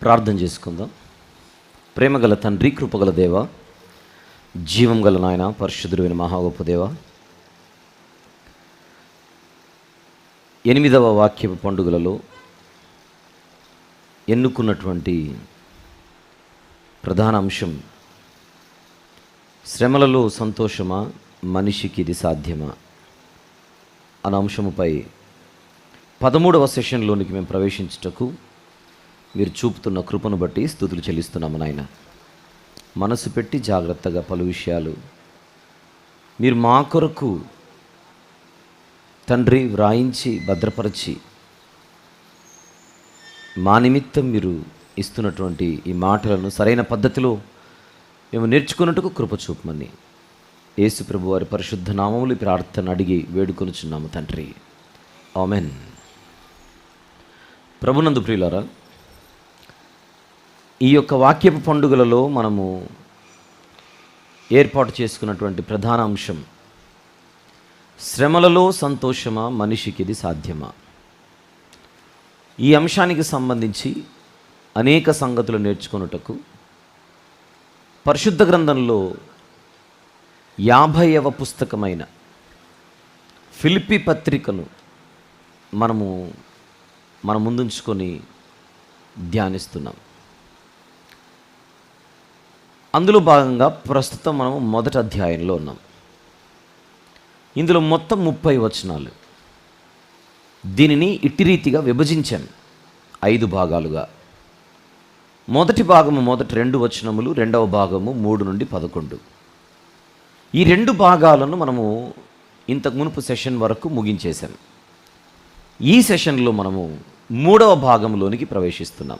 ప్రార్థన చేసుకుందాం. ప్రేమగల తండ్రి, కృపగల దేవ, జీవం గల నాయన, పరిశుద్ధుడైన మహా గొప్ప దేవ, 8వ వాక్యపు పండుగలలో ఎన్నుకున్నటువంటి ప్రధాన అంశం శ్రమలలో సంతోషమా, మనిషికి ఇది సాధ్యమా అనే అంశముపై 13వ సెషన్లోనికి మేము ప్రవేశించుటకు మీరు చూపుతున్న కృపను బట్టి స్తుతులు చెల్లిస్తున్నాము నాయన. మనసు పెట్టి జాగ్రత్తగా పలు విషయాలు మీరు మా కొరకు తండ్రి వ్రాయించి భద్రపరిచి మా నిమిత్తం మీరు ఇస్తున్నటువంటి ఈ మాటలను సరైన పద్ధతిలో మేము నేర్చుకున్నట్టుకు కృప చూపమని యేసు ప్రభు వారి పరిశుద్ధ నామములు ప్రార్థన అడిగి వేడుకొనుచున్నాము తండ్రి, ఆమెన్. ప్రభునందు ప్రియులారా, ఈ యొక్క వాక్యపు పండుగలలో మనము ఏర్పాటు చేసుకున్నటువంటి ప్రధాన అంశం శ్రమలలో సంతోషమా, మనిషికి ఇది సాధ్యమా. ఈ అంశానికి సంబంధించి అనేక సంగతులు నేర్చుకొనుటకు పరిశుద్ధ గ్రంథంలో 50వ పుస్తకమైన ఫిలిప్పీ పత్రికను మనం ముందుంచుకొని ధ్యానిస్తున్నాం. అందులో భాగంగా ప్రస్తుతం మనం మొదటి అధ్యాయంలో ఉన్నాం. ఇందులో మొత్తం 30 వచనాలు. దీనిని ఇట్టి రీతిగా విభజించాను 5 భాగాలుగా. మొదటి భాగము మొదటి 2 వచనములు, రెండవ భాగము 3 నుండి 11. ఈ 2 భాగాలను మనము ఇంతకు మునుపు సెషన్ వరకు ముగించేశాం. ఈ సెషన్లో మనము 3వ భాగంలోనికి ప్రవేశిస్తున్నాం.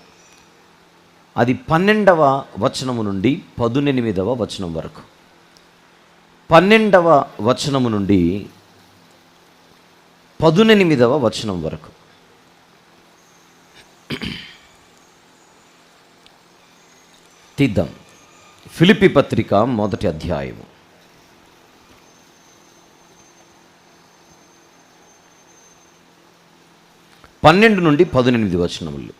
అది 12వ వచనము నుండి 18వ వచనం వరకు. 12వ వచనము నుండి 18వ వచనం వరకు. తీద్దాం. ఫిలిప్పీ పత్రిక మొదటి అధ్యాయము. పన్నెండు నుండి 18 వచనములు.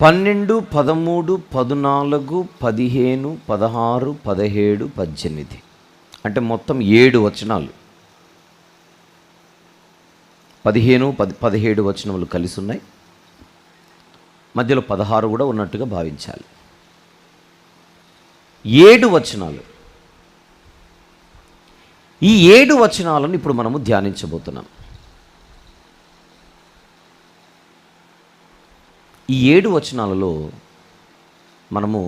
12, 13, 14, 15, 16, 17, 18 అంటే మొత్తం 7 వచనాలు. 15, 17 వచనములు కలిసి ఉన్నాయి. మధ్యలో 16 కూడా ఉన్నట్టుగా భావించాలి. 7 వచనాలు. ఈ 7 వచనాలను ఇప్పుడు మనము ధ్యానించబోతున్నాం. ఈ 7 వచనాలలో మనము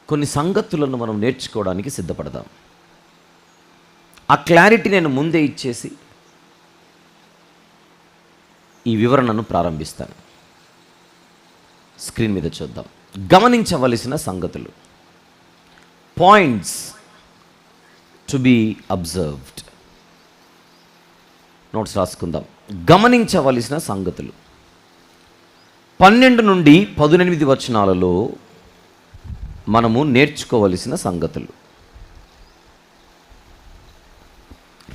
కొన్ని సంగతులను మనం నేర్చుకోవడానికి సిద్ధపడదాం. ఆ క్లారిటీ నేను ముందే ఇచ్చేసి ఈ వివరణను ప్రారంభిస్తాను. స్క్రీన్ మీద చూద్దాం. గమనించవలసిన సంగతులు, points to be observed. Notes రాసుకుందాం. గమనించవలసిన సంగతులు. 12 నుండి 18 వచనాలలో మనము నేర్చుకోవలసిన సంగతులు.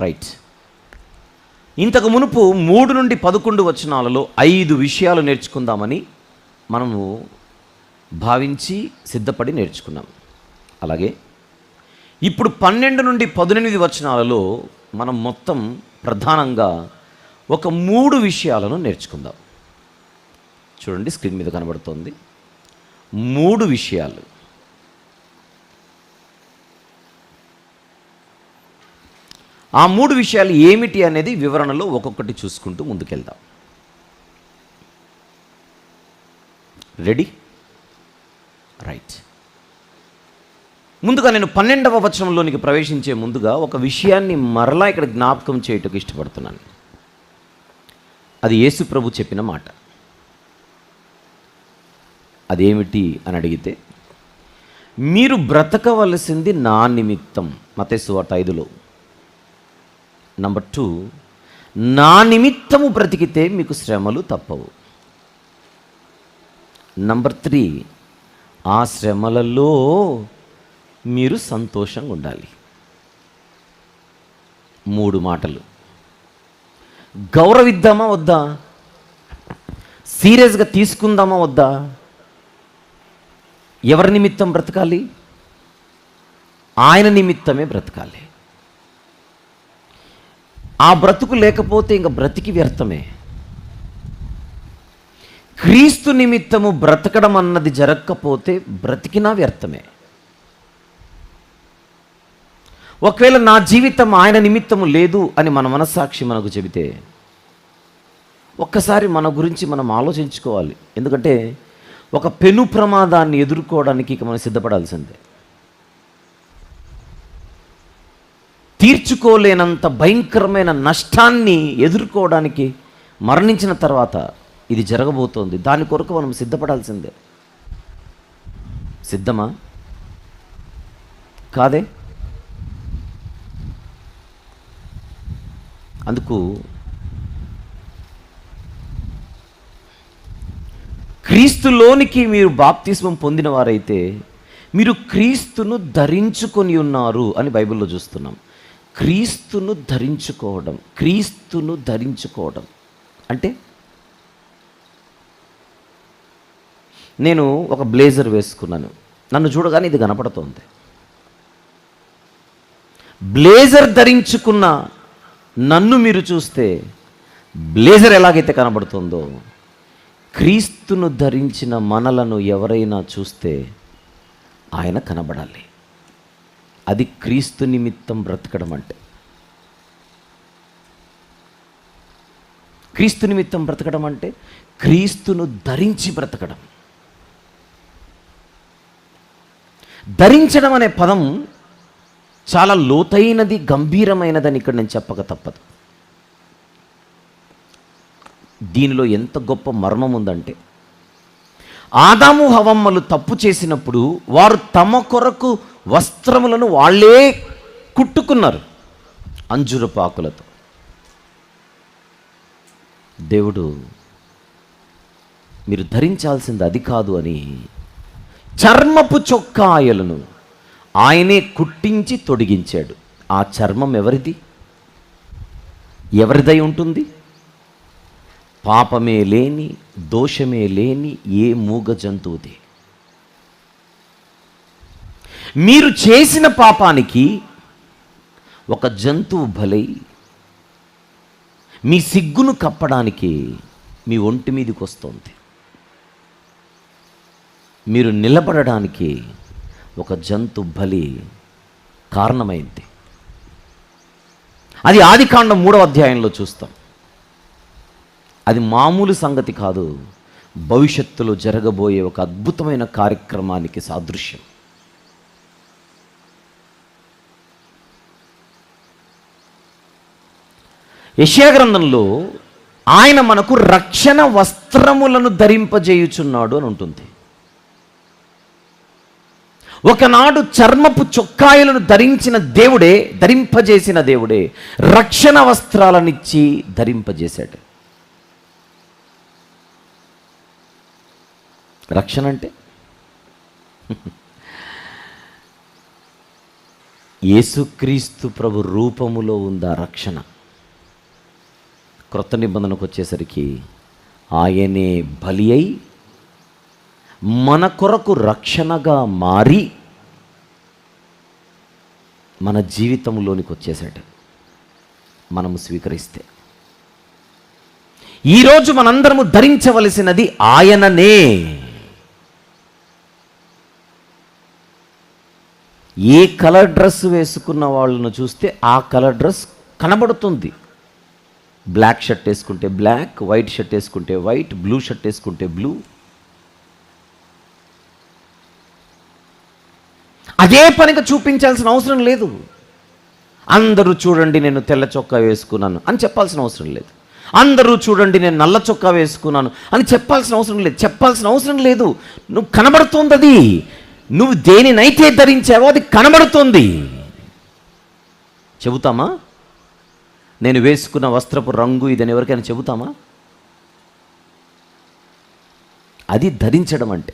రైట్. ఇంతకు మునుపు 3 నుండి 11 వచనాలలో 5 విషయాలు నేర్చుకుందామని మనము భావించి సిద్ధపడి నేర్చుకున్నాం. అలాగే ఇప్పుడు 12 నుండి 18 వచనాలలో మనం మొత్తం ప్రధానంగా ఒక 3 విషయాలను నేర్చుకుందాం. చూడండి, స్క్రీన్ మీద కనబడుతోంది. 3 విషయాలు. ఆ 3 విషయాలు ఏమిటి అనేది వివరణలో ఒక్కొక్కటి చూసుకుంటూ ముందుకెళ్దాం. రెడీ? రైట్. ముందుగా నేను 12వ వచనంలోనికి ప్రవేశించే ముందుగా ఒక విషయాన్ని మరలా ఇక్కడ జ్ఞాపకం చేయటకు ఇష్టపడుతున్నాను. అది యేసు ప్రభు చెప్పిన మాట. అదేమిటి అని అడిగితే, మీరు బ్రతకవలసింది నా నిమిత్తం. మత్తయి సువార్త 5లో. నంబర్ 2, నా నిమిత్తము బ్రతికితే మీకు శ్రమలు తప్పవు. నంబర్ 3, ఆ శ్రమలలో మీరు సంతోషంగా ఉండాలి. 3 మాటలు. గౌరవిద్దామా వద్దా? సీరియస్గా తీసుకుందామా వద్దా? ఎవరి నిమిత్తం బ్రతకాలి? ఆయన నిమిత్తమే బ్రతకాలి. ఆ బ్రతుకు లేకపోతే ఇంక బ్రతికి వ్యర్థమే. క్రీస్తు నిమిత్తము బ్రతకడం అన్నది జరగకపోతే బ్రతికినా వ్యర్థమే. ఒకవేళ నా జీవితం ఆయన నిమిత్తము లేదు అని మన మనస్సాక్షి మనకు చెబితే ఒక్కసారి మన గురించి మనం ఆలోచించుకోవాలి. ఎందుకంటే ఒక పెను ప్రమాదాన్ని ఎదుర్కోవడానికి ఇక మనం సిద్ధపడాల్సిందే. తీర్చుకోలేనంత భయంకరమైన నష్టాన్ని ఎదుర్కోవడానికి మరణించిన తర్వాత ఇది జరగబోతోంది. దాని కొరకు మనం సిద్ధపడాల్సిందే. సిద్ధమా? కాదే. అందుకు క్రీస్తులోనికి మీరు బాప్తిస్మం పొందిన వారైతే మీరు క్రీస్తును ధరించుకొని ఉన్నారు అని బైబిల్లో చూస్తున్నాం. క్రీస్తును ధరించుకోవడం, క్రీస్తును ధరించుకోవడం అంటే నేను ఒక బ్లేజర్ వేసుకున్నాను, నన్ను చూడగానే ఇది కనపడుతోంది. బ్లేజర్ ధరించుకున్న నన్ను మీరు చూస్తే బ్లేజర్ ఎలాగైతే కనబడుతుందో క్రీస్తును ధరించిన మనలను ఎవరైనా చూస్తే ఆయన కనబడాలి. అది క్రీస్తు నిమిత్తం బ్రతకడం అంటే. క్రీస్తు నిమిత్తం బ్రతకడం అంటే క్రీస్తును ధరించి బ్రతకడం. ధరించడం అనే పదం చాలా లోతైనది, గంభీరమైనదని ఇక్కడ నేను చెప్పక తప్పదు. దీనిలో ఎంత గొప్ప మర్మం ఉందంటే, ఆదాము హవ్వమ్మలు తప్పు చేసినప్పుడు వారు తమ కొరకు వస్త్రములను వాళ్ళే కుట్టుకున్నారు అంజూరపు ఆకులతో. దేవుడు మీరు ధరించాల్సింది అది కాదు అని చర్మపు చొక్కాయలను ఆయనే కుట్టించి తొడిగించాడు. ఆ చర్మం ఎవరిది? ఎవరిదై ఉంటుంది? పాపమే లేని, దోషమే లేని ఏ మూగ జంతువుది. మీరు చేసిన పాపానికి ఒక జంతువు బలై మీ సిగ్గును కప్పడానికి మీ ఒంటి మీదకి వస్తుంది. మీరు నిలబడడానికి ఒక జంతు బలి కారణమైంది. అది ఆదికాండం 3వ అధ్యాయంలో చూస్తాం. అది మామూలు సంగతి కాదు, భవిష్యత్తులో జరగబోయే ఒక అద్భుతమైన కార్యక్రమానికి సాదృశ్యం. యెషయా గ్రంథంలో ఆయన మనకు రక్షణ వస్త్రములను ధరింపజేయుచున్నాడు అని ఉంటుంది. ఒకనాడు చర్మపు చొక్కాయలను ధరింపజేసిన దేవుడే రక్షణ వస్త్రాలనిచ్చి ధరింపజేశాడు. రక్షణ అంటే యేసుక్రీస్తు ప్రభు రూపములో ఉందా రక్షణ. క్రొత్త నిబంధనకు వచ్చేసరికి ఆయనే బలి అయి మన కొరకు రక్షణగా మారి మన జీవితంలోనికి వచ్చేసాడు. మనము స్వీకరిస్తే ఈరోజు మనందరము ధరించవలసినది ఆయననే. ఏ కలర్ డ్రెస్ వేసుకున్న వాళ్ళను చూస్తే ఆ కలర్ డ్రెస్ కనబడుతుంది. బ్లాక్ షర్ట్ వేసుకుంటే బ్లాక్, వైట్ షర్ట్ వేసుకుంటే వైట్, బ్లూ షర్ట్ వేసుకుంటే బ్లూ. అదే పనిగా చూపించాల్సిన అవసరం లేదు. అందరూ చూడండి నేను తెల్ల చొక్కా వేసుకున్నాను అని చెప్పాల్సిన అవసరం లేదు. అందరూ చూడండి నేను నల్ల చొక్కా వేసుకున్నాను అని చెప్పాల్సిన అవసరం లేదు. నువ్వు కనబడుతుంది. అది నువ్వు దేనినైతే ధరించావో అది కనబడుతుంది. చెబుతామా నేను వేసుకున్న వస్త్రపు రంగు ఇదని ఎవరికైనా చెబుతామా? అది ధరించడం అంటే.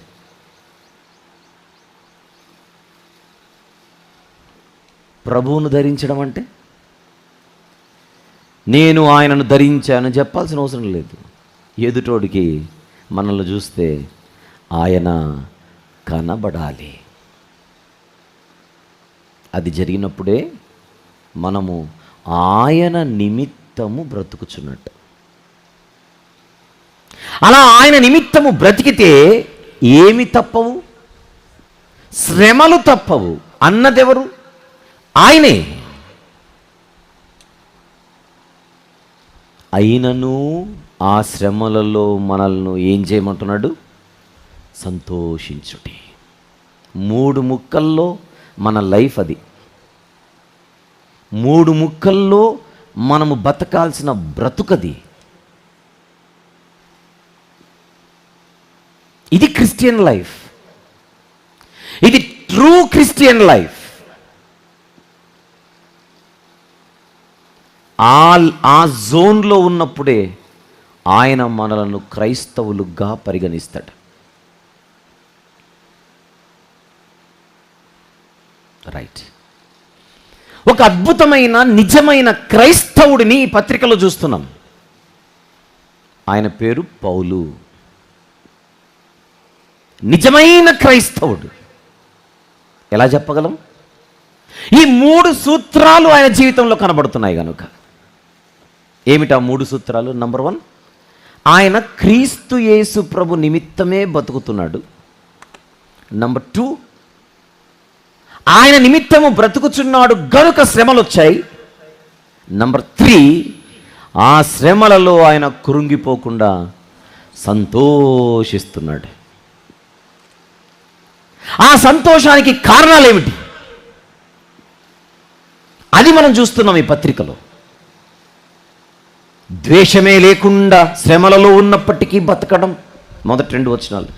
ప్రభువును ధరించడం అంటే నేను ఆయనను ధరించాను చెప్పాల్సిన అవసరం లేదు. ఎదుటోడికి మనల్ని చూస్తే ఆయన కనబడాలి. అది జరిగినప్పుడే మనము ఆయన నిమిత్తము బ్రతుకుచున్నట్టు. అలా ఆయన నిమిత్తము బ్రతికితే ఏమి తప్పవు? శ్రమలు తప్పవు. అన్నదెవరు? ఆయనే. అయినను ఆ శ్రమలలో మనల్ని ఏం చేయమంటున్నాడు? సంతోషించుటి. 3 ముక్కల్లో మన లైఫ్ అది. 3 ముక్కల్లో మనము బతకాల్సిన బ్రతుకది. ఇది క్రిస్టియన్ లైఫ్. ఇది ట్రూ క్రిస్టియన్ లైఫ్. ఆ జోన్లో ఉన్నప్పుడే ఆయన మనలను క్రైస్తవులుగా పరిగణిస్తాడు. రైట్. ఒక అద్భుతమైన నిజమైన క్రైస్తవుడిని ఈ పత్రికలో చూస్తున్నాం. ఆయన పేరు పౌలు. నిజమైన క్రైస్తవుడు. ఎలా చెప్పగలం? ఈ 3 సూత్రాలు ఆయన జీవితంలో కనబడుతున్నాయి కనుక. ఏమిటా 3 సూత్రాలు? నంబర్ 1, ఆయన క్రీస్తు యేసు ప్రభు నిమిత్తమే బతుకుతున్నాడు. నంబర్ 2, ఆయన నిమిత్తము బ్రతుకుచున్నాడు గనుక శ్రమలు వచ్చాయి. నంబర్ 3, ఆ శ్రమలలో ఆయన కృంగిపోకుండా సంతోషిస్తున్నాడు. ఆ సంతోషానికి కారణాలు ఏమిటి? అది మనం చూస్తున్నాం ఈ పత్రికలో. ద్వేషమే లేకుండా శ్రమలలో ఉన్నప్పటికీ బతకడం, మొదటి 2 వచనాలు.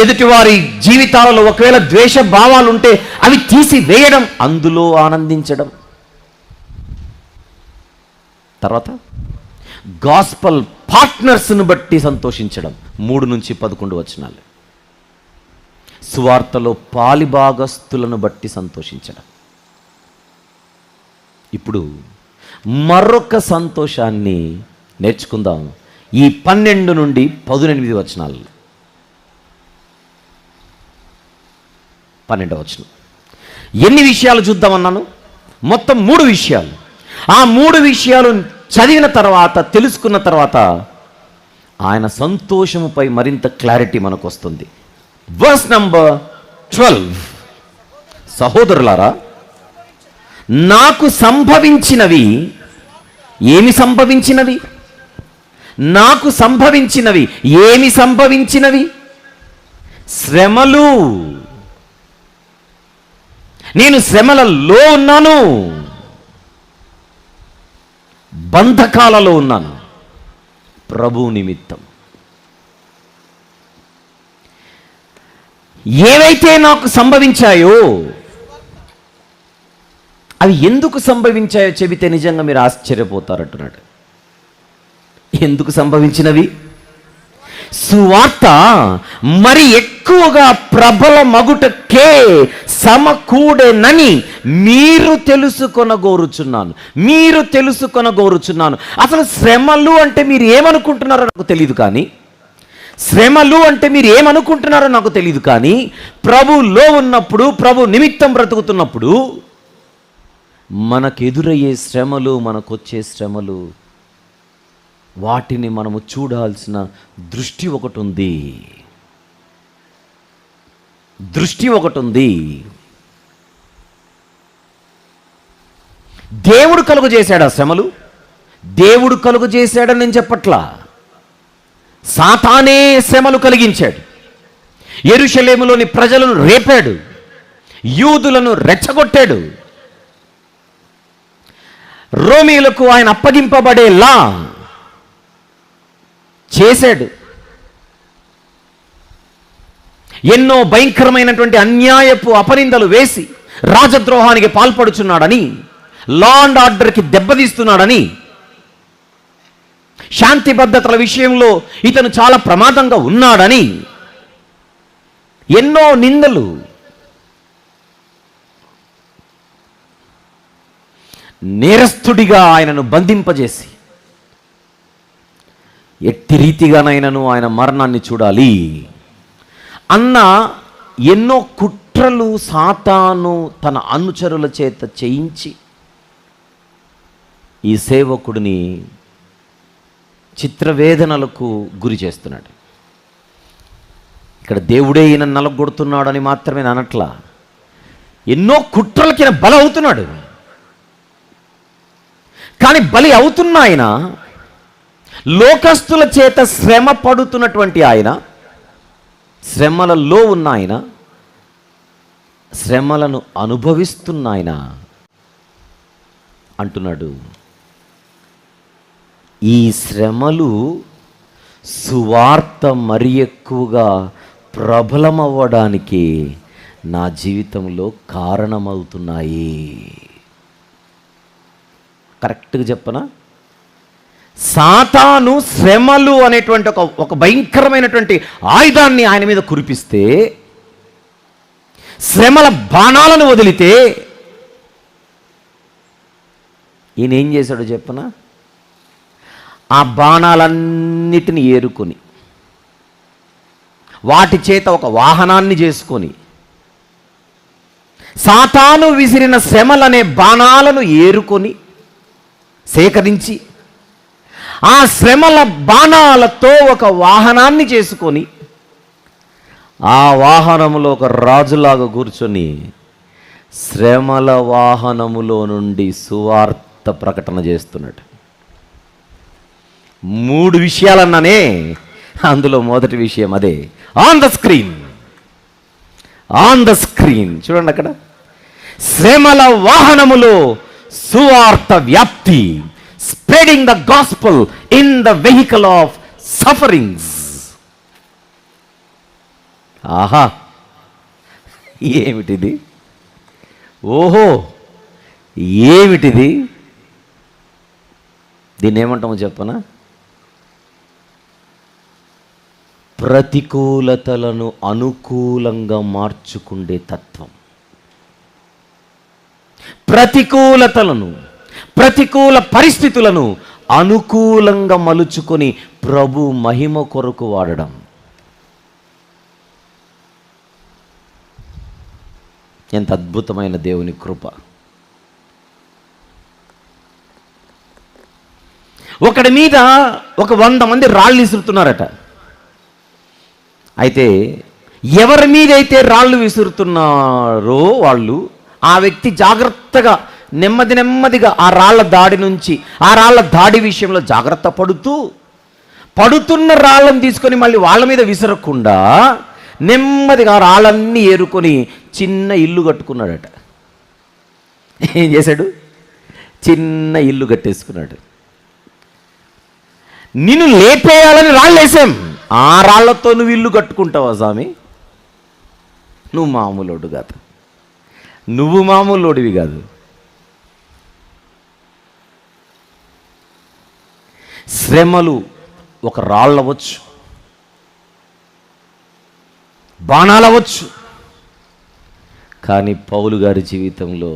ఎదుటివారి జీవితాలలో ఒకవేళ ద్వేష భావాలు ఉంటే అవి తీసివేయడం, అందులో ఆనందించడం. తర్వాత గాస్పల్ పార్ట్నర్స్ను బట్టి సంతోషించడం, 3 నుంచి 11 వచనాలు. సువార్తలో పాలిభాగస్తులను బట్టి సంతోషించడం. ఇప్పుడు మరొక సంతోషాన్ని నేర్చుకుందాం ఈ 12 నుండి 18 వచనాలు. 12వ వచనం. ఎన్ని విషయాలు చూద్దామన్నాను? మొత్తం 3 విషయాలు. ఆ 3 విషయాలు చదివిన తర్వాత, తెలుసుకున్న తర్వాత ఆయన సంతోషముపై మరింత క్లారిటీ మనకు వస్తుంది. Verse number 12. సహోదరులారా, నాకు సంభవించినవి, ఏమి సంభవించినవి? నాకు సంభవించినవి ఏమి సంభవించినవి? శ్రమలు. నేను శ్రమలలో ఉన్నాను, బంధకాలలో ఉన్నాను ప్రభు నిమిత్తం. ఏవైతే నాకు సంభవించాయో అవి ఎందుకు సంభవించాయో చెబితే నిజంగా మీరు ఆశ్చర్యపోతారంటున్నాడు. ఎందుకు సంభవించినవి? సువార్త మరి ఎక్కువగా ప్రబల మగుటకే సమకూడెనని మీరు తెలుసుకొనగోరుచున్నాను. అసలు శ్రమలు అంటే మీరు ఏమనుకుంటున్నారో నాకు తెలియదు, కానీ ప్రభులో ఉన్నప్పుడు, ప్రభు నిమిత్తం బ్రతుకుతున్నప్పుడు మనకెదురయ్యే శ్రమలు, మనకొచ్చే శ్రమలు, వాటిని మనము చూడాల్సిన దృష్టి ఒకటి ఉంది. దేవుడు కలుగు చేశాడు ఆ శ్రమలు. దేవుడు కలుగు చేశాడని నేను చెప్పట్లా. సాతానే శ్రమలు కలిగించాడు. యెరూషలేములోని ప్రజలను రేపాడు, యూదులను రెచ్చగొట్టాడు, రోమీయులకు ఆయన అప్పగింపబడేలా చేశాడు. ఎన్నో భయంకరమైనటువంటి అన్యాయపు అపనిందలు వేసి రాజద్రోహానికి పాల్పడుచున్నాడని, లా అండ్ ఆర్డర్కి దెబ్బతీస్తున్నాడని, శాంతి భద్రతల విషయంలో ఇతను చాలా ప్రమాదంగా ఉన్నాడని ఎన్నో నిందలు. నేరస్తుడిగా ఆయనను బంధింపజేసి ఎట్టి రీతిగానైనాను ఆయన మరణాన్ని చూడాలి అన్న ఎన్నో కుట్రలు సాతాను తన అనుచరుల చేత చేయించి ఈ సేవకుడిని చిత్రవేదనలకు గురి చేస్తున్నాడు. ఇక్కడ దేవుడే ఈయన నలగొడుతున్నాడని మాత్రమే అనట్లా, ఎన్నో కుట్రలకి ఈయన బలి అవుతున్నాడు. కానీ బలి అవుతున్న ఆయన, లోకస్తుల చేత శ్రమ పడుతున్నటువంటి ఆయన, శ్రమలలో ఉన్న ఆయన, శ్రమలను అనుభవిస్తున్న ఆయన అంటున్నాడు, ఈ శ్రమలు సువార్త మరి ఎక్కువగా ప్రబలమవ్వడానికి నా జీవితంలో కారణమవుతున్నాయి. కరెక్ట్గా చెప్పనా? సాతాను శ్రమలు అనేటువంటి ఒక భయంకరమైనటువంటి ఆయుధాన్ని ఆయన మీద కురిపిస్తే, శ్రమల బాణాలను వదిలితే ఈయన ఏం చేశాడో చెప్పనా? ఆ బాణాలన్నిటిని ఏరుకొని వాటి చేత ఒక వాహనాన్ని చేసుకొని సాతాను విసిరిన శ్రమలనే బాణాలను ఏరుకొని సేకరించి ఆ శ్రమల బాణాలతో ఒక వాహనాన్ని చేసుకొని ఆ వాహనములో ఒక రాజులాగా కూర్చొని శ్రమల వాహనములో నుండి సువార్త ప్రకటన చేస్తున్నాడు. 3 విషయాలన్నానే, అందులో మొదటి విషయం అదే. ఆన్ ద స్క్రీన్ చూడండి, అక్కడ శ్రమల వాహనములో సువార్త వ్యాప్తి, spreading the gospel in the vehicle of sufferings. ఆహా, ఏమిటిది? ఓహో, ఏమిటిది? దీన్ని ఏమంటామో చెప్పనా? ప్రతికూలతలను అనుకూలంగా మార్చుకుండే తత్వం. ప్రతికూల పరిస్థితులను అనుకూలంగా మలుచుకొని ప్రభు మహిమ కొరకు వాడడం. ఎంత అద్భుతమైన దేవుని కృప! ఒకడి మీద ఒక 100 మంది రాళ్ళు విసురుతున్నారట. అయితే ఎవరి మీద అయితే రాళ్ళు విసురుతున్నారో వాళ్ళు, ఆ వ్యక్తి జాగ్రత్తగా నెమ్మదిగా ఆ రాళ్ల దాడి నుంచి, ఆ రాళ్ల దాడి విషయంలో జాగ్రత్త పడుతున్న రాళ్ళను తీసుకొని మళ్ళీ వాళ్ళ మీద విసరకుండా నెమ్మదిగా ఆ రాళ్ళన్నీ ఏరుకొని చిన్న ఇల్లు కట్టుకున్నాడట. ఏం చేశాడు? చిన్న ఇల్లు కట్టేసుకున్నాడు. నిన్ను లేపేయాలని రాళ్ళు వేసాం, ఆ రాళ్లతో నువ్వు ఇల్లు కట్టుకుంటావా స్వామి? నువ్వు మామూలోడు కాదు, నువ్వు మామూలోడివి కాదు. శ్రమలు ఒక రాళ్ళవచ్చు, బాణాలవచ్చు, కానీ పౌలు గారి జీవితంలో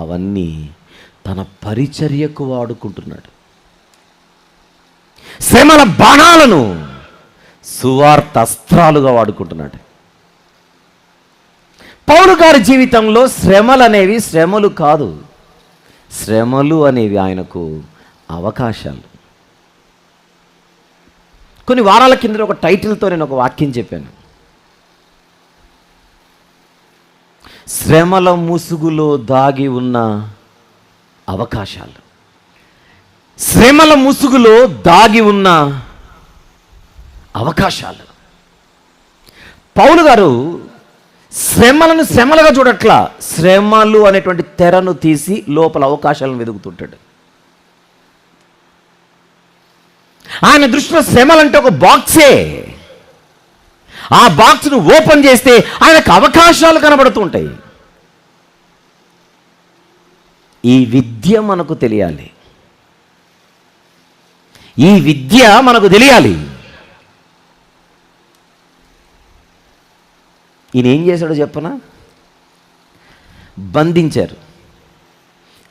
అవన్నీ తన పరిచర్యకు వాడుకుంటున్నాడు. శ్రమల బాణాలను సువార్త అస్త్రాలుగా వాడుకుంటున్నాడు. పౌలు గారి జీవితంలో శ్రమలు కాదు, శ్రమలు అనేవి ఆయనకు అవకాశాలు. కొన్ని వారాల కింద ఒక టైటిల్తో నేను ఒక వాక్యం చెప్పాను. శ్రమల ముసుగులో దాగి ఉన్న అవకాశాలు. శ్రమల ముసుగులో దాగి ఉన్న అవకాశాలు. పౌలు గారు శ్రమలను శ్రమలుగా చూడట్లా, శ్రమలు అనేటువంటి తెరను తీసి లోపల అవకాశాలను వెతుకుతుంటాడు. ఆయన దృష్టిలో శ్రమలంటే ఒక బాక్సే. ఆ బాక్స్ను ఓపెన్ చేస్తే ఆయనకు అవకాశాలు కనబడుతూ ఉంటాయి. ఈ విద్య మనకు తెలియాలి, ఈ విద్య మనకు తెలియాలి. ఈయన ఏం చేశాడో చెప్పనా? బంధించారు,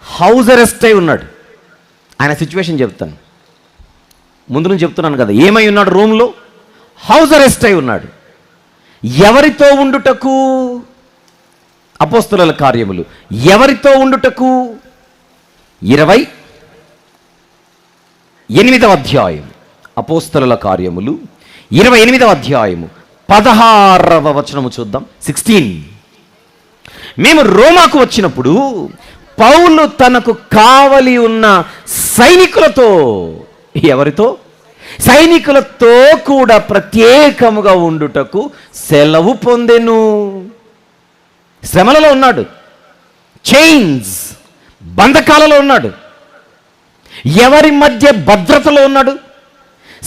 హౌస్ అరెస్ట్ అయి ఉన్నాడు. ఆయన సిచ్యువేషన్ చెప్తాను. ముందు నుంచి చెప్తున్నాను కదా, ఏమై ఉన్నాడు? రూమ్లో హౌస్ అరెస్ట్ అయి ఉన్నాడు. ఎవరితో ఉండుటకు? అపోస్తలుల కార్యములు ఎవరితో ఉండుటకు? 28వ అధ్యాయం. అపోస్తలుల కార్యములు 28వ అధ్యాయము 16వ వచనము చూద్దాం. 16. మేము రోమాకు వచ్చినప్పుడు పౌలు తనకు కావలి ఉన్న సైనికులతో, ఎవరితో? సైనికులతో కూడా ప్రత్యేకముగా ఉండుటకు సెలవు పొందెను. శ్రమలలో ఉన్నాడు, చైన్స్, బంధకాలలో ఉన్నాడు. ఎవరి మధ్య? భద్రతలో ఉన్నాడు,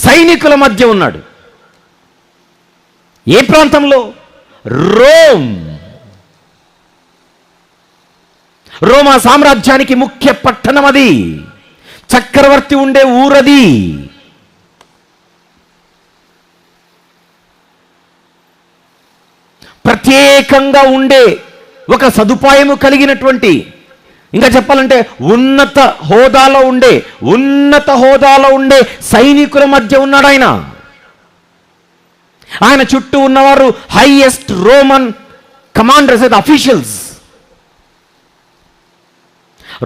సైనికుల మధ్య ఉన్నాడు. ఏ ప్రాంతంలో? రోమ్. రోమా సామ్రాజ్యానికి ముఖ్య పట్టణం అది, చక్రవర్తి ఉండే ఊరది. ప్రత్యేకంగా ఉండే ఒక సదుపాయము కలిగినటువంటి, ఇంకా చెప్పాలంటే ఉన్నత హోదాలో ఉండే సైనికుల మధ్య ఉన్నాడు ఆయన. ఆయన చుట్టూ ఉన్నవారు హైయెస్ట్ రోమన్ కమాండర్స్, అఫీషియల్స్,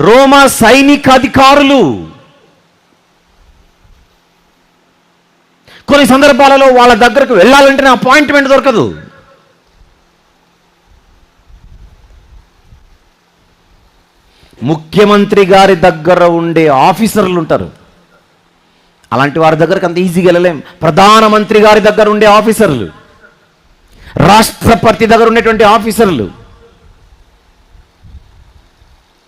రోమా సైనిక అధికారులు. కొన్ని సందర్భాలలో వాళ్ళ దగ్గరకు వెళ్ళాలంటే అపాయింట్మెంట్ దొరకదు. ముఖ్యమంత్రి గారి దగ్గర ఉండే ఆఫీసర్లు ఉంటారు, అలాంటి వారి దగ్గరకు అంత ఈజీగా వెళ్ళలేం. ప్రధానమంత్రి గారి దగ్గర ఉండే ఆఫీసర్లు, రాష్ట్రపతి దగ్గర ఉండేటువంటి ఆఫీసర్లు,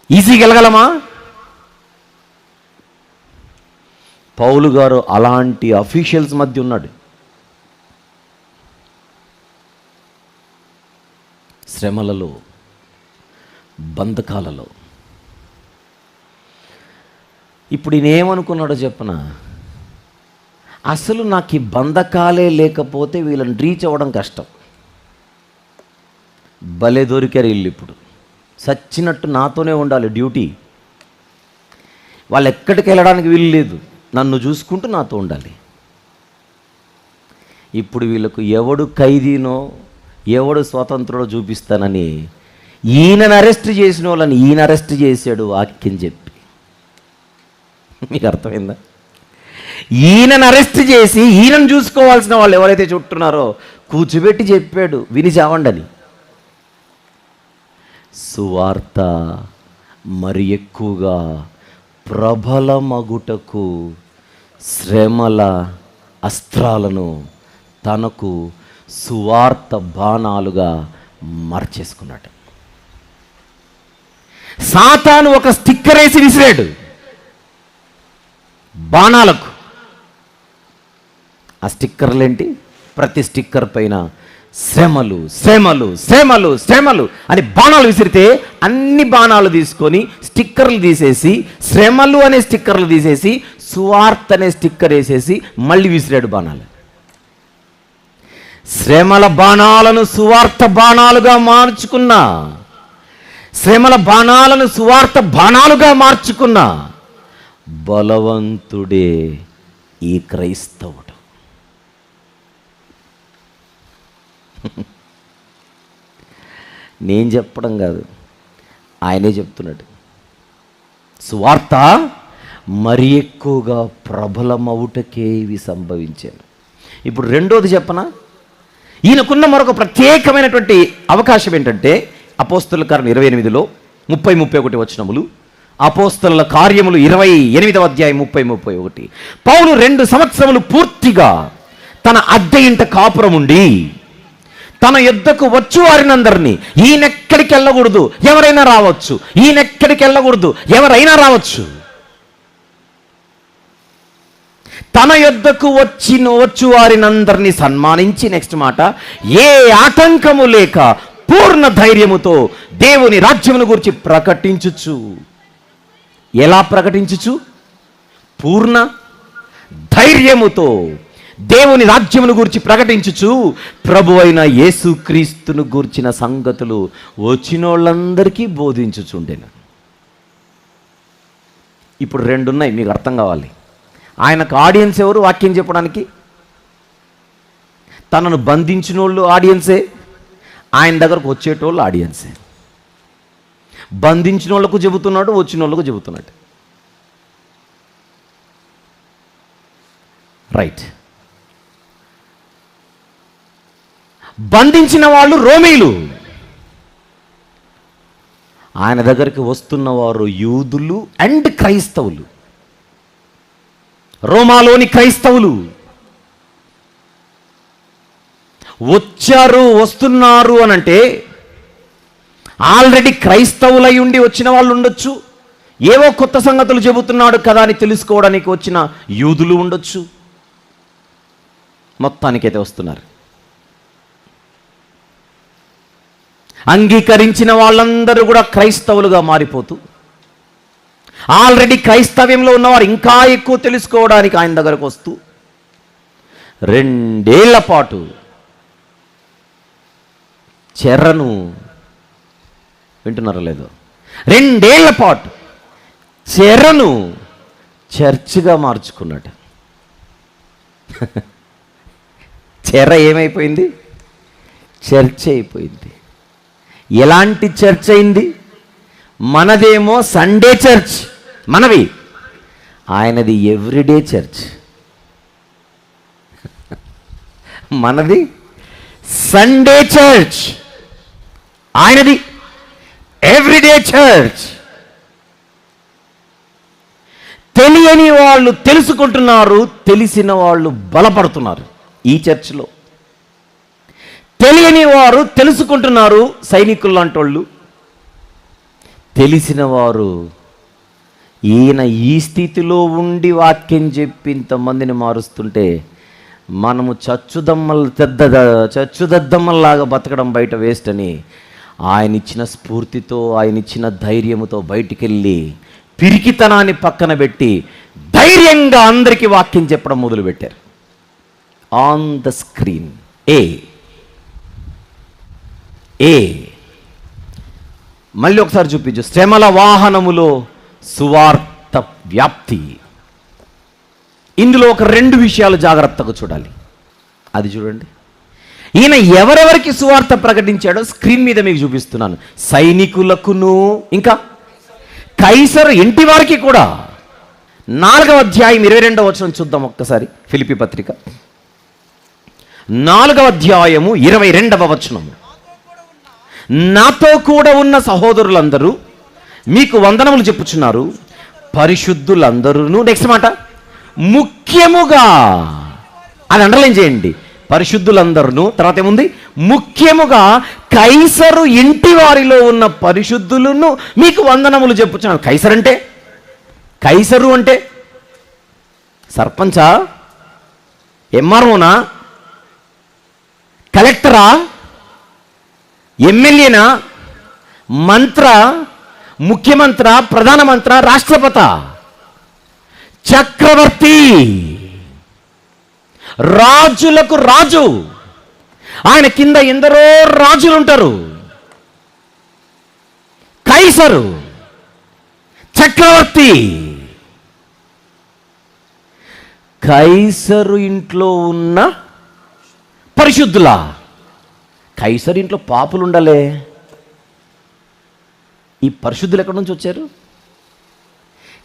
ఈజీగా వెళ్ళగలమా? పౌలు గారు అలాంటి అఫీషియల్స్ మధ్య ఉన్నాడు. శ్రమలలో, బంధకాలలో. ఇప్పుడు ఈయన ఏమనుకున్నాడో చెప్పన, అసలు నాకు ఈ బంధకాలే లేకపోతే వీళ్ళని రీచ్ అవ్వడం కష్టం. భలే దొరికారు వీళ్ళు. ఇప్పుడు సచ్చినట్టు నాతోనే ఉండాలి డ్యూటీ, వాళ్ళు ఎక్కడికి వెళ్ళడానికి వీలు లేదు, నన్ను చూసుకుంటూ నాతో ఉండాలి. ఇప్పుడు వీళ్ళకు ఎవడు ఖైదీనో ఎవడు స్వతంత్రుడో చూపిస్తానని ఈయనను అరెస్ట్ చేసిన వాళ్ళని ఈయన అరెస్ట్ చేశాడు వాక్యం చెప్పి. మీకు అర్థమైందా? ఈయనను అరెస్ట్ చేసి ఈయనను చూసుకోవాల్సిన వాళ్ళు ఎవరైతే చుట్టున్నారో కూర్చోబెట్టి చెప్పాడు, విని చావండని. సువార్త మరి ఎక్కువగా ప్రబలమగుటకు శ్రమల అస్త్రాలను తనకు సువార్త బాణాలుగా మార్చేసుకున్నాడు. సాతాను ఒక స్టిక్కర్ వేసి విసిరాడు బాణాలకు. ఆ స్టిక్కర్లేంటి? ప్రతి స్టిక్కర్ పైన శ్రమలు శ్రమలు శ్రమలు శ్రమలు అని బాణాలు విసిరితే అన్ని బాణాలు తీసుకొని స్టిక్కర్లు తీసేసి, శ్రమలు అనే స్టిక్కర్లు తీసేసి సువార్త అనే స్టిక్కర్ వేసేసి మళ్ళీ విసిరాడు బాణాలు. శ్రమల బాణాలను సువార్త బాణాలుగా మార్చుకున్నా, శ్రమల బాణాలను సువార్త బాణాలుగా మార్చుకున్నా బలవంతుడే ఈ క్రైస్తవుడు. నేను చెప్పడం కాదు, ఆయనే చెప్తున్నాడు. సువార్త మరి ఎక్కువగా ప్రబలమవుటకే ఇవి సంభవించాను. ఇప్పుడు రెండోది చెప్పనా? ఈయనకున్న మరొక ప్రత్యేకమైనటువంటి అవకాశం ఏంటంటే, అపోస్తలుల కార్యం 28లో 30-31 వచనములు, అపోస్తలుల కార్యములు 28వ అధ్యాయం 30-31. పౌలు 2 సంవత్సరములు పూర్తిగా తన అద్దె ఇంట కాపురం ఉండి తన యుద్ధకు వచ్చు వారినందరినీ, ఈయనెక్కడికి వెళ్ళకూడదు ఎవరైనా రావచ్చు, ఈయనెక్కడికి వెళ్ళకూడదు ఎవరైనా రావచ్చు, తన యుద్ధకు వచ్చు వారినందరినీ సన్మానించి, నెక్స్ట్ మాట, ఏ ఆటంకము లేక పూర్ణ ధైర్యముతో దేవుని రాజ్యమును గురించి ప్రకటించుచు. ఎలా ప్రకటించుచు? పూర్ణ ధైర్యముతో దేవుని రాజ్యమును గురించి ప్రకటించుచు ప్రభు అయిన యేసుక్రీస్తును గూర్చిన సంగతులు వచ్చినోళ్ళందరికీ బోధించుచుండెను. ఇప్పుడు 2 ఉన్నాయి, మీకు అర్థం కావాలి. ఆయనకు ఆడియన్స్ ఎవరు వాక్యం చెప్పడానికి? తనను బంధించిన వాళ్ళు ఆడియన్సే, ఆయన దగ్గరకు వచ్చేటోళ్ళు ఆడియన్సే. బంధించిన వాళ్ళకు చెబుతున్నాడు, వచ్చిన వాళ్ళకు చెబుతున్నాడు. రైట్. బంధించిన వాళ్ళు రోమీలు, ఆయన దగ్గరికి వస్తున్నవారు యూదులు అండ్ క్రైస్తవులు, రోమాలోని క్రైస్తవులు. వచ్చారు, వస్తున్నారు అని అంటే ఆల్రెడీ క్రైస్తవులై ఉండి వచ్చిన వాళ్ళు ఉండొచ్చు, ఏవో కొత్త సంగతులు చెబుతున్నాడు కదా అని తెలుసుకోవడానికి వచ్చిన యూదులు ఉండొచ్చు. మొత్తానికైతే వస్తున్నారు. అంగీకరించిన వాళ్ళందరూ కూడా క్రైస్తవులుగా మారిపోతూ, ఆల్రెడీ క్రైస్తవ్యంలో ఉన్నవారు ఇంకా ఎక్కువ తెలుసుకోవడానికి ఆయన దగ్గరకు వస్తూ 2 ఏళ్ల పాటు చెరను, వింటున్నారో లేదో, 2 ఏళ్ల పాటు చెరను చర్చిగా మార్చుకున్నాడు. చెర ఏమైపోయింది? చర్చ్ అయిపోయింది. ఎలాంటి చర్చ్ అయింది? మనదేమో సండే చర్చ్ మనవి, ఆయనది ఎవ్రీడే చర్చ్. మనది సండే చర్చ్, ఆయనది ఎవ్రీడే చర్చ్. తెలియని వాళ్ళు తెలుసుకుంటున్నారు, తెలిసిన వాళ్ళు బలపడుతున్నారు ఈ చర్చ్లో. తెలియని వారు తెలుసుకుంటున్నారు, సైనికులు లాంటి వాళ్ళు. తెలిసిన వారు ఈయన ఈ స్థితిలో ఉండి వాక్యం చెప్పి ఇంతమందిని మారుస్తుంటే మనము చచ్చుదద్దమ్మల్లాగా బతకడం బయట వేస్ట్ అని ఆయన ఇచ్చిన స్ఫూర్తితో, ఆయన ఇచ్చిన ధైర్యముతో బయటికెళ్ళి పిరికితనాన్ని పక్కన పెట్టి ధైర్యంగా అందరికీ వాక్యం చెప్పడం మొదలుపెట్టారు. ఆన్ ద స్క్రీన్ మళ్ళీ ఒకసారి చూపించు. శ్రమల వాహనములో సువార్త వ్యాప్తి. ఇందులో ఒక 2 విషయాలు జాగ్రత్తగా చూడాలి. అది చూడండి. ఈయన ఎవరెవరికి సువార్త ప్రకటించాడో స్క్రీన్ మీద మీకు చూపిస్తున్నాను. సైనికులకును, ఇంకా కైసరు ఇంటి వారికి కూడా. 4వ అధ్యాయం 22వ వచనం చూద్దాం ఒక్కసారి. ఫిలిప్పీ పత్రిక 4వ అధ్యాయము 22వ వచనం. నాతో కూడా ఉన్న సహోదరులందరూ మీకు వందనములు చెప్పుచున్నారు, పరిశుద్ధులందరూ. నెక్స్ట్ మాట, ముఖ్యముగా, అది అండర్లైన్ చేయండి. పరిశుద్ధులందరూ, తర్వాత ఏముంది? ముఖ్యముగా కైసరు ఇంటి వారిలో ఉన్న పరిశుద్ధులను మీకు వందనములు చెప్పుచున్నారు. కైసరు అంటే సర్పంచా, ఎంఆర్ఓనా, కలెక్టరా, ఎమ్మెల్యేనా, మంత్ర, ముఖ్యమంత్రి, ప్రధానమంత్రి, రాష్ట్రపత, చక్రవర్తి, రాజులకు రాజు. ఆయన కింద ఎందరో రాజులు ఉంటారు. కైసరు, చక్రవర్తి. కైసరు ఇంట్లో ఉన్న పరిశుద్ధులా? కైసరు ఇంట్లో పాపులు ఉండాలే. ఈ పరిశుద్ధులు ఎక్కడి నుంచి వచ్చారు?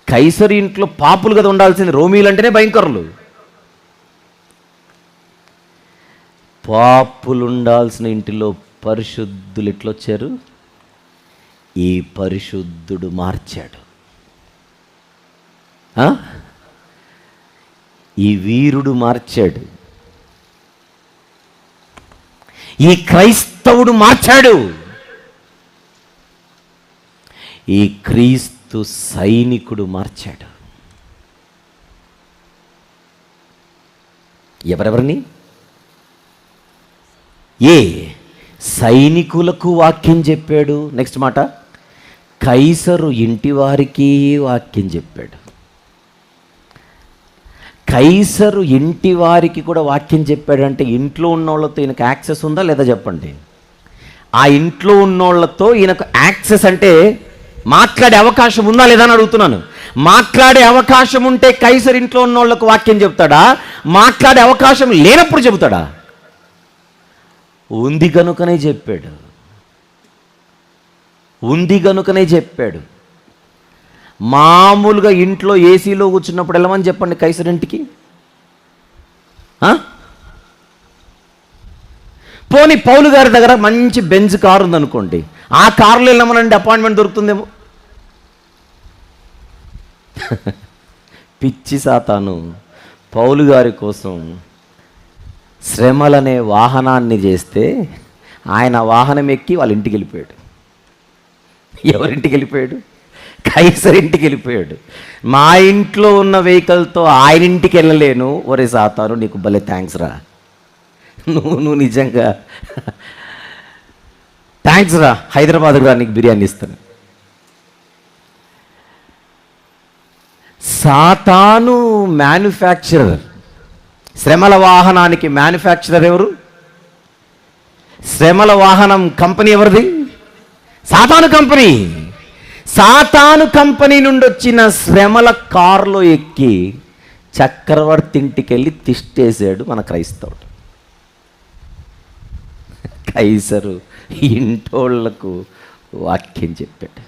కైసరు ఇంట్లో పాపులు కదా ఉండాల్సింది. రోమీలు అంటేనే భయంకరులు. పాపులు ఉండాల్సిన ఇంటిలో పరిశుద్ధులు ఎట్లొచ్చారు? ఈ పరిశుద్ధుడు మార్చాడు. ఈ వీరుడు మార్చాడు. ఈ క్రైస్తవుడు మార్చాడు. ఈ క్రీస్తు సైనికుడు మార్చాడు. ఎవరెవరిని? సైనికులకు వాక్యం చెప్పాడు. నెక్స్ట్ మాట, కైసరు ఇంటి వారికి వాక్యం చెప్పాడు. కైసరు ఇంటి వారికి కూడా వాక్యం చెప్పాడంటే ఇంట్లో ఉన్నోళ్ళతో ఈయనకు యాక్సెస్ ఉందా లేదా చెప్పండి. ఆ ఇంట్లో ఉన్నోళ్ళతో ఈయనకు యాక్సెస్ అంటే మాట్లాడే అవకాశం ఉందా లేదా అని అడుగుతున్నాను. మాట్లాడే అవకాశం ఉంటే కైసర్ ఇంట్లో ఉన్న వాళ్ళకు వాక్యం చెప్తాడా? మాట్లాడే అవకాశం లేనప్పుడు చెబుతాడా? ఉంది కనుకనే చెప్పాడు. ఉంది కనుకనే చెప్పాడు. మామూలుగా ఇంట్లో ఏసీలో కూర్చున్నప్పుడు వెళ్ళమని చెప్పండి కైసర్ ఇంటికి. పోనీ పౌలు గారి దగ్గర మంచి బెంజ్ కారు ఉందనుకోండి, ఆ కారులో వెళ్ళమనండి, అపాయింట్మెంట్ దొరుకుతుందేమో. పిచ్చి సాతాను పౌలు గారి కోసం శ్రమలనే వాహనాన్ని చేస్తే ఆయన వాహనం ఎక్కి వాళ్ళ ఇంటికి వెళ్ళిపోయాడు. ఎవరింటికి వెళ్ళిపోయాడు? కైసర్ ఇంటికి వెళ్ళిపోయాడు. మా ఇంట్లో ఉన్న వెహికల్తో ఆయన ఇంటికి వెళ్ళలేను. ఒరే సాతాను, నీకు భలే థ్యాంక్స్ రా, నువ్వు నిజంగా థ్యాంక్స్ రా, హైదరాబాద్కు రా, నీకు బిర్యానీ ఇస్తాను. సాతాను మ్యానుఫ్యాక్చరర్. శ్రమల వాహనానికి మ్యానుఫ్యాక్చరర్ ఎవరు? శ్రమల వాహనం కంపెనీ ఎవరిది? సాతాను కంపెనీ. సాతాను కంపెనీ నుండి వచ్చిన శ్రమల కారులో ఎక్కి చక్రవర్తి ఇంటికి వెళ్ళి తిష్టేశాడు మన క్రైస్తవుడు. కైసరు ఇంటోళ్లకు వాక్యం చెప్పాడు,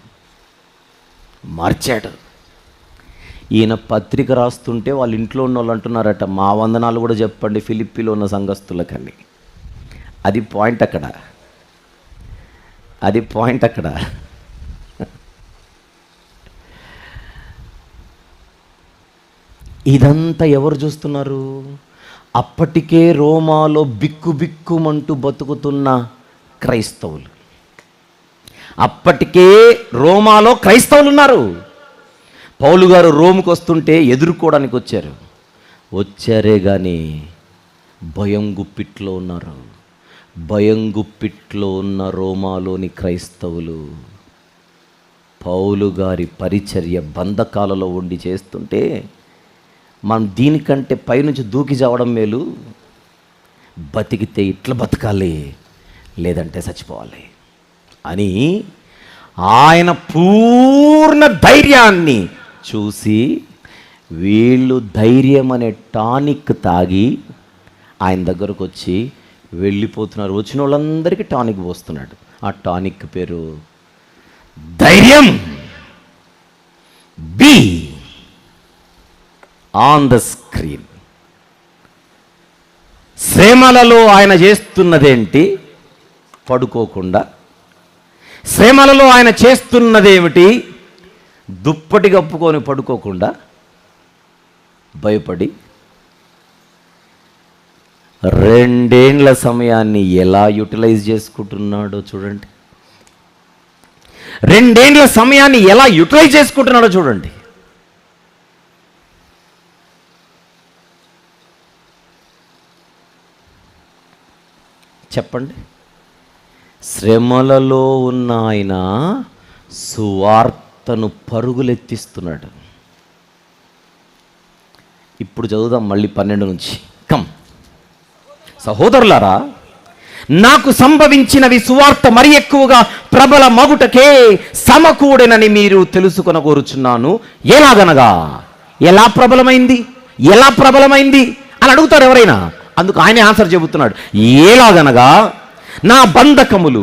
మార్చాడు. ఈయన పత్రిక రాస్తుంటే వాళ్ళ ఇంట్లో ఉన్న వాళ్ళు అంటున్నారట, మా వందనాలు కూడా చెప్పండి ఫిలిప్పీలో ఉన్న సంఘస్థులకని. అది పాయింట్ అక్కడ, అది పాయింట్ అక్కడ. ఇదంతా ఎవరు చూస్తున్నారు? అప్పటికే రోమాలో బిక్కుబిక్కుమంటూ బతుకుతున్న క్రైస్తవులు. అప్పటికే రోమాలో క్రైస్తవులు ఉన్నారు. పౌలు గారు రోముకు వస్తుంటే ఎదుర్కోవడానికి వచ్చారే కానీ భయం గుప్పిట్లో ఉన్నారు. భయం గుప్పిట్లో ఉన్న రోమాలోని క్రైస్తవులు పౌలు గారి పరిచర్య బంధకాలలో ఉండి చేస్తుంటే, మనం దీనికంటే పైనుంచి దూకి చావడం మేలు, బతికితే ఇట్లా బతకాలి, లేదంటే చచ్చిపోవాలి అని ఆయన పూర్ణ ధైర్యాన్ని చూసి వీళ్ళు ధైర్యం అనే టానిక్ తాగి ఆయన దగ్గరకు వచ్చి వెళ్ళిపోతున్నారు. వచ్చిన వాళ్ళందరికీ టానిక్ పోస్తున్నాడు. ఆ టానిక్ పేరు ధైర్యం. Be on the screen. శ్రమలలో ఆయన చేస్తున్నదేంటి? పడుకోకుండా. శ్రమలలో ఆయన చేస్తున్నదేమిటి? దుప్పటి కప్పుకొని పడుకోకుండా భయపడి 2 ఏండ్ల సమయాన్ని ఎలా యూటిలైజ్ చేసుకుంటున్నాడో చూడండి. 2 ఏండ్ల సమయాన్ని ఎలా యూటిలైజ్ చేసుకుంటున్నాడో చూడండి. చెప్పండి. శ్రమలలో ఉన్న ఆయన సువార్తను పరుగులెత్తిస్తున్నాడు. ఇప్పుడు చదువుదాం మళ్ళీ 12 నుంచి. కమ్. సహోదరులారా, నాకు సంభవించినవి సువార్త మరి ఎక్కువగా ప్రబల మగుటకే సమకూడెనని మీరు తెలుసుకొనగోరుచున్నాను. ఎలాగనగా? ఎలా ప్రబలమైంది? ఎలా ప్రబలమైంది అని అడుగుతారు ఎవరైనా. అందుకు ఆయనే ఆన్సర్ చెబుతున్నాడు. ఎలాగనగా నా బంధకములు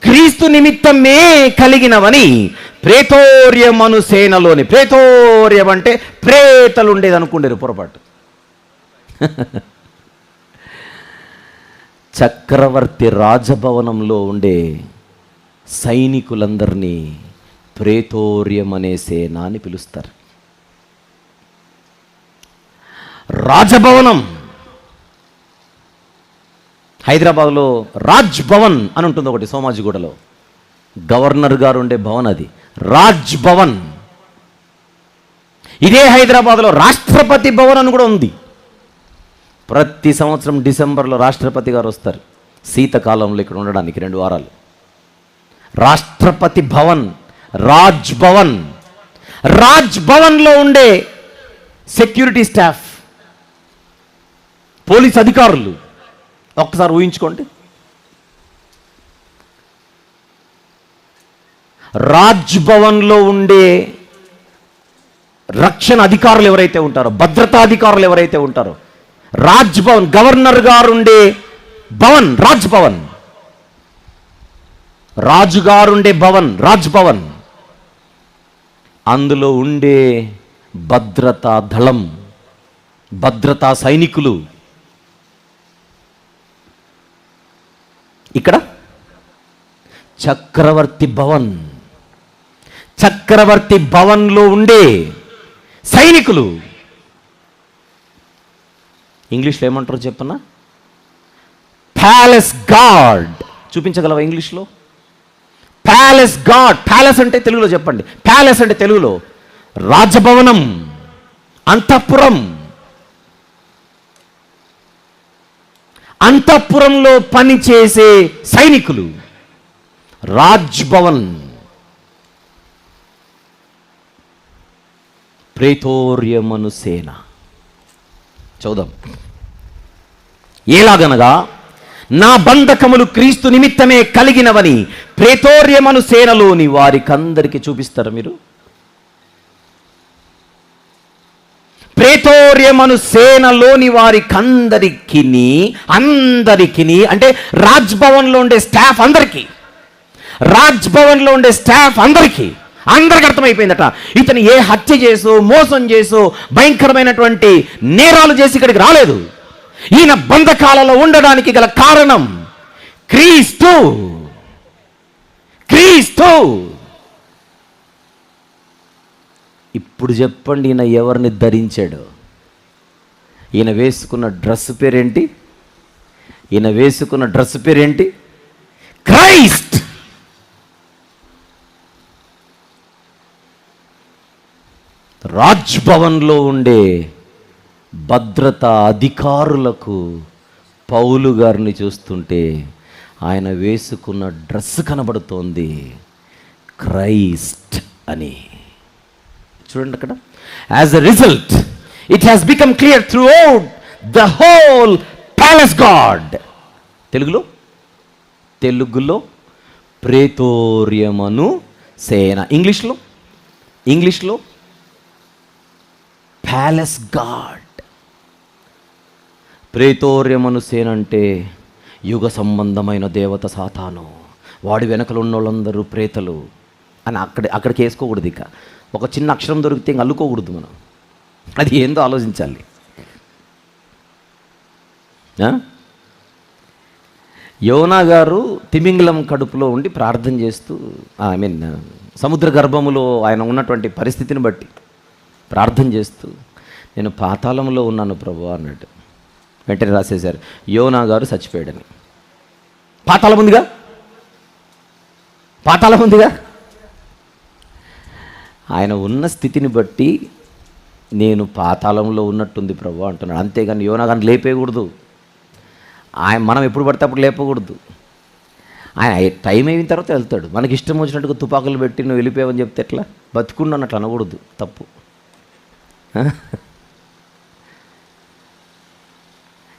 క్రీస్తు నిమిత్తమే కలిగినవని ప్రేతోర్యమను సేనలోని, ప్రేతోర్యం అంటే ప్రేతలు ఉండేది అనుకుండేరు పొరపాటు. చక్రవర్తి రాజభవనంలో ఉండే సైనికులందరినీ ప్రేతోర్యం అనే సేన అని పిలుస్తారు. రాజభవనం హైదరాబాద్లో రాజ్ భవన్ అని ఉంటుంది ఒకటి, సోమాజిగూడలో గవర్నర్ గారు ఉండే భవన్, అది రాజ్ భవన్. ఇదే హైదరాబాద్లో రాష్ట్రపతి భవన్ అని కూడా ఉంది. ప్రతి సంవత్సరం డిసెంబర్లో రాష్ట్రపతి గారు వస్తారు శీతకాలంలో ఇక్కడ ఉండడానికి 2 వారాలు. రాష్ట్రపతి భవన్, రాజ్ భవన్. రాజ్ భవన్లో ఉండే సెక్యూరిటీ స్టాఫ్, పోలీస్ అధికారులు ఒక్కసారి ఊహించుకోండి. రాజ్ భవన్లో ఉండే రక్షణ అధికారులు ఎవరైతే ఉంటారో, భద్రతా అధికారులు ఎవరైతే ఉంటారో, రాజ్ భవన్, గవర్నర్ గారు ఉండే భవన్, రాజ్ భవన్, రాజుగారుండే భవన్, రాజ్ భవన్, అందులో ఉండే భద్రతా దళం, భద్రతా సైనికులు. ఇక్కడ చక్రవర్తి భవన్, చక్రవర్తి భవన్లో ఉండే సైనికులు. ఇంగ్లీష్లో ఏమంటారు చెప్పనా? Palace gourd. చూపించగలవా ఇంగ్లీష్లో? Palace gourd. ప్యాలెస్ అంటే తెలుగులో చెప్పండి. ప్యాలెస్ అంటే తెలుగులో రాజభవనం, అంతఃపురం. అంతఃపురంలో పనిచేసే సైనికులు, రాజ్ భవన్. ప్రేతోర్యమను సేన. చదుదాం. ఎలాగనగా నా బంధకములు క్రీస్తు నిమిత్తమే కలిగినవని ప్రేతోర్యమను సేనలోని వారికందరికి చూపిస్తారా మీరు? ప్రేతోర్యమను సేనలోని వారికందరికి, అందరికిని అంటే రాజ్భవన్లో ఉండే స్టాఫ్ అందరికీ, రాజ్భవన్లో ఉండే స్టాఫ్ అందరికీ అర్థమైపోయిందట, ఇతను ఏ హత్య చేసో, మోసం చేసో, భయంకరమైనటువంటి నేరాలు చేసి ఇక్కడికి రాలేదు. ఈయన బంధకాలలో ఉండడానికి గల కారణం క్రీస్తు. క్రీస్తు. ఇప్పుడు చెప్పండి, ఈయన ఎవరిని ధరించాడు? ఈయన వేసుకున్న డ్రెస్ పేరేంటి? ఈయన వేసుకున్న డ్రెస్ పేరేంటి? క్రైస్ట్. రాజ్భవన్లో ఉండే భద్రతా అధికారులకు పౌలు గారిని చూస్తుంటే ఆయన వేసుకున్న డ్రెస్ కనబడుతోంది, క్రైస్ట్ అని. చూడండి అక్కడ. As a result it has become clear through out the whole palace God. తెలుగులో ప్రేతోర్యమను సేన. ఇంగ్లీష్లో ప్యాలెస్ గాడ్. ప్రేతోర్యమను సేన అంటే యుగ సంబంధమైన దేవత సాతాను, వాడి వెనకలు ఉన్న వాళ్ళందరూ ప్రేతలు అని అక్కడికి వేసుకోకూడదు. ఇక ఒక చిన్న అక్షరం దొరికితే ఇంక అల్లుకోకూడదు మనం. అది ఏందో ఆలోచించాలి. యోనా గారు తిమింగలం కడుపులో ఉండి ప్రార్థన చేస్తూ, సముద్ర గర్భములో ఆయన ఉన్నటువంటి పరిస్థితిని బట్టి ప్రార్థన చేస్తూ, నేను పాతాళంలో ఉన్నాను ప్రభు అన్నాడు. వెంటనే రాసేశారు, యోనా గారు చచ్చిపోయాడని. పాతాళం ఉందిగా. ఆయన ఉన్న స్థితిని బట్టి నేను పాతాళంలో ఉన్నట్టుంది ప్రభు అంటున్నాడు. అంతేగాని యోనా గారిని లేపేయకూడదు. మనం ఎప్పుడు పడితే అప్పుడు లేపకూడదు. ఆయన టైం అయిన తర్వాత వెళ్తాడు. మనకి ఇష్టం వచ్చినట్టుగా తుపాకులు పెట్టి నువ్వు వెళ్ళిపోయావని చెప్తే ఎట్లా? బతుకుండా అన్నట్లు అనకూడదు, తప్పు.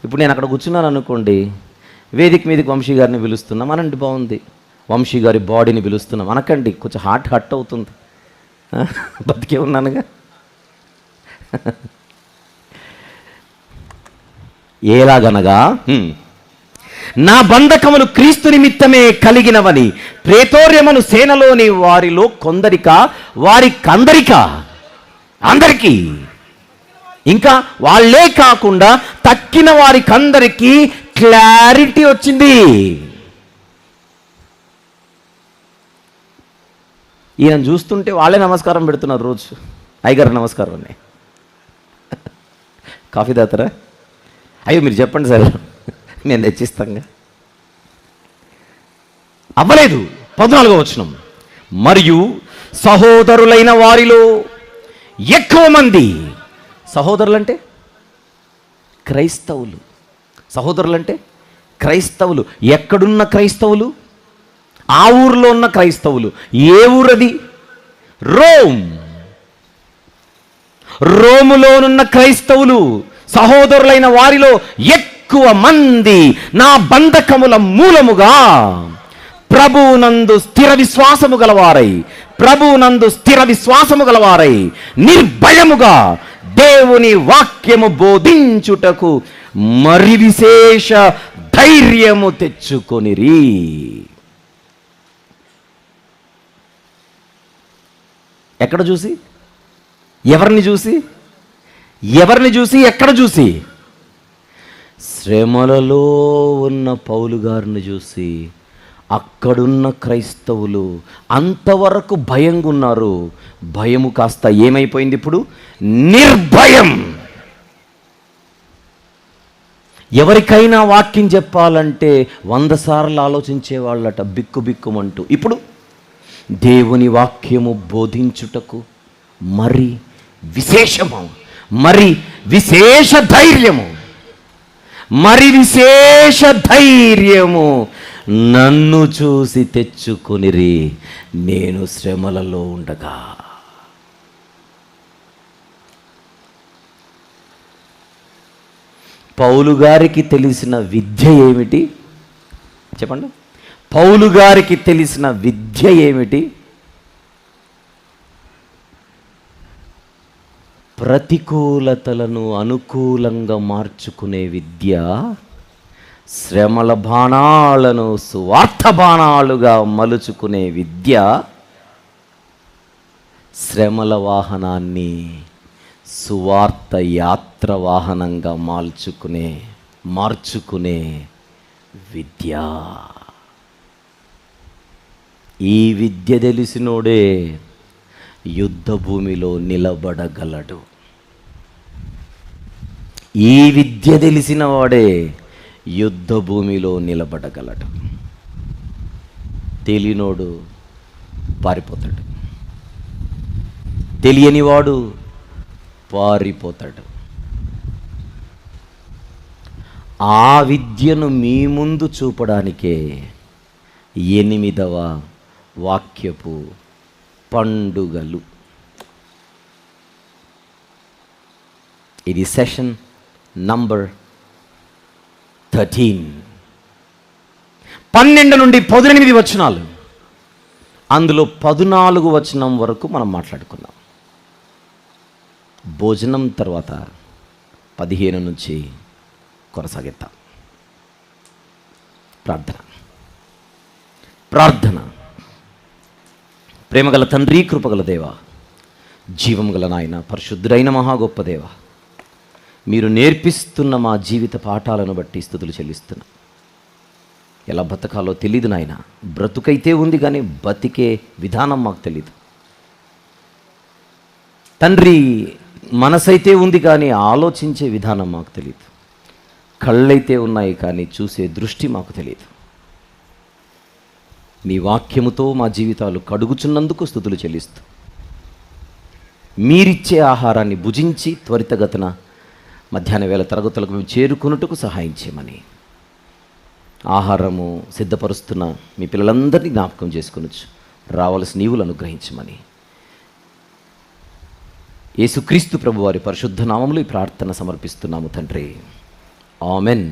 ఇప్పుడు నేను అక్కడ కూర్చున్నాను అనుకోండి, వేదిక మీదకి వంశీ గారిని పిలుస్తున్నాం అనండి, బాగుంది. వంశీ గారి బాడీని పిలుస్తున్నాం అనకండి, కొంచెం హట్ అవుతుంది. బతికే ఉన్నానుగా. ఎలాగనగా నా బంధకములు క్రీస్తు నిమిత్తమే కలిగినవని ప్రేతోర్యమను సేనలోని వారిలో అందరికీ, ఇంకా వాళ్ళే కాకుండా తక్కిన వారికందరికీ క్లారిటీ వచ్చింది. ఈయన చూస్తుంటే వాళ్ళే నమస్కారం పెడుతున్నారు రోజు. అయ్యగారు నమస్కారం అని. కాఫీ తాతారా? అయ్యో మీరు చెప్పండి సార్, నేను తెచ్చిస్తాంగా. అవ్వలేదు. 14వ వచనం, మరియు సహోదరులైన వారిలో ఎక్కువ మంది. సహోదరులంటే క్రైస్తవులు. సహోదరులంటే క్రైస్తవులు. ఎక్కడున్న క్రైస్తవులు? ఆ ఊరిలో ఉన్న క్రైస్తవులు. ఏ ఊరది? రోములోనున్న క్రైస్తవులు. సహోదరులైన వారిలో ఎక్కువ మంది నా బంధకముల మూలముగా ప్రభువునందు స్థిర విశ్వాసము గలవారై నిర్భయముగా దేవుని వాక్యము బోధించుటకు మరి విశేష ధైర్యము తెచ్చుకొనిరి. ఎక్కడ చూసి, ఎవరిని చూసి, ఎక్కడ చూసి? శ్రమలలో ఉన్న పౌలు గారిని చూసి. అక్కడున్న క్రైస్తవులు అంతవరకు భయంగా ఉన్నారు. భయము కాస్త ఏమైపోయింది ఇప్పుడు? నిర్భయం. ఎవరికైనా వాక్యం చెప్పాలంటే 100 సార్లు ఆలోచించే వాళ్ళట, బిక్కుమంటూ. ఇప్పుడు దేవుని వాక్యము బోధించుటకు మరి విశేష ధైర్యము నన్ను చూసి తెచ్చుకొనిరి, నేను శ్రమలలో ఉండగా. పౌలు గారికి తెలిసిన విద్య ఏమిటి చెప్పండి? పౌలు గారికి తెలిసిన విద్య ఏమిటి? ప్రతికూలతలను అనుకూలంగా మార్చుకునే విద్య, శ్రమల బాణాలను సువార్త బాణాలుగా మలుచుకునే విద్య, శ్రమల వాహనాన్ని సువార్త యాత్ర వాహనంగా మార్చుకునే విద్య. ఈ విద్య తెలిసినోడే యుద్ధ భూమిలో నిలబడగలడు. ఈ విద్య తెలిసిన వాడే యుద్ధ భూమిలో నిలబడగలడు. తెలియనోడు పారిపోతాడు, తెలియనివాడు పారిపోతాడు. ఆ విద్యను మీ ముందు చూపడానికే 8వ వాక్యపు పండుగలు. ఇది సెషన్ నంబర్ 13. 12 నుండి 18 వచనాలు, అందులో 14 వచనం వరకు మనం మాట్లాడుకున్నాం. భోజనం తర్వాత 15 నుంచి కొనసాగిద్దాం. ప్రార్థన. ప్రేమగల తండ్రి, కృపగల దేవ, జీవం గల నాయన, పరిశుద్ధుడైన మహా గొప్ప దేవ, మీరు నేర్పిస్తున్న మా జీవిత పాఠాలను బట్టి స్తుతులు చెల్లిస్తున్నా. ఎలా బతకాలో తెలీదు నాయన. బ్రతుకైతే ఉంది కానీ బతికే విధానం మాకు తెలీదు తండ్రి. మనసైతే ఉంది కానీ ఆలోచించే విధానం మాకు తెలియదు. కళ్ళైతే ఉన్నాయి కానీ చూసే దృష్టి మాకు తెలియదు. నీ వాక్యముతో మా జీవితాలు కడుగుచున్నందుకు స్తుతులు చెల్లిస్తూ, మీరిచ్చే ఆహారాన్ని భుజించి త్వరితగతిన మధ్యాహ్న వేళ తరగతులకు మేము చేరుకున్నట్టుకు సహాయం చేయమని, ఆహారము సిద్ధపరుస్తున్న మీ పిల్లలందరినీ జ్ఞాపకం చేసుకొనొచ్చు రావాల్సిన ఈవులు అనుగ్రహించమని యేసుక్రీస్తు ప్రభువారి పరిశుద్ధ నామములో ఈ ప్రార్థన సమర్పిస్తున్నాము తండ్రి. ఆమెన్.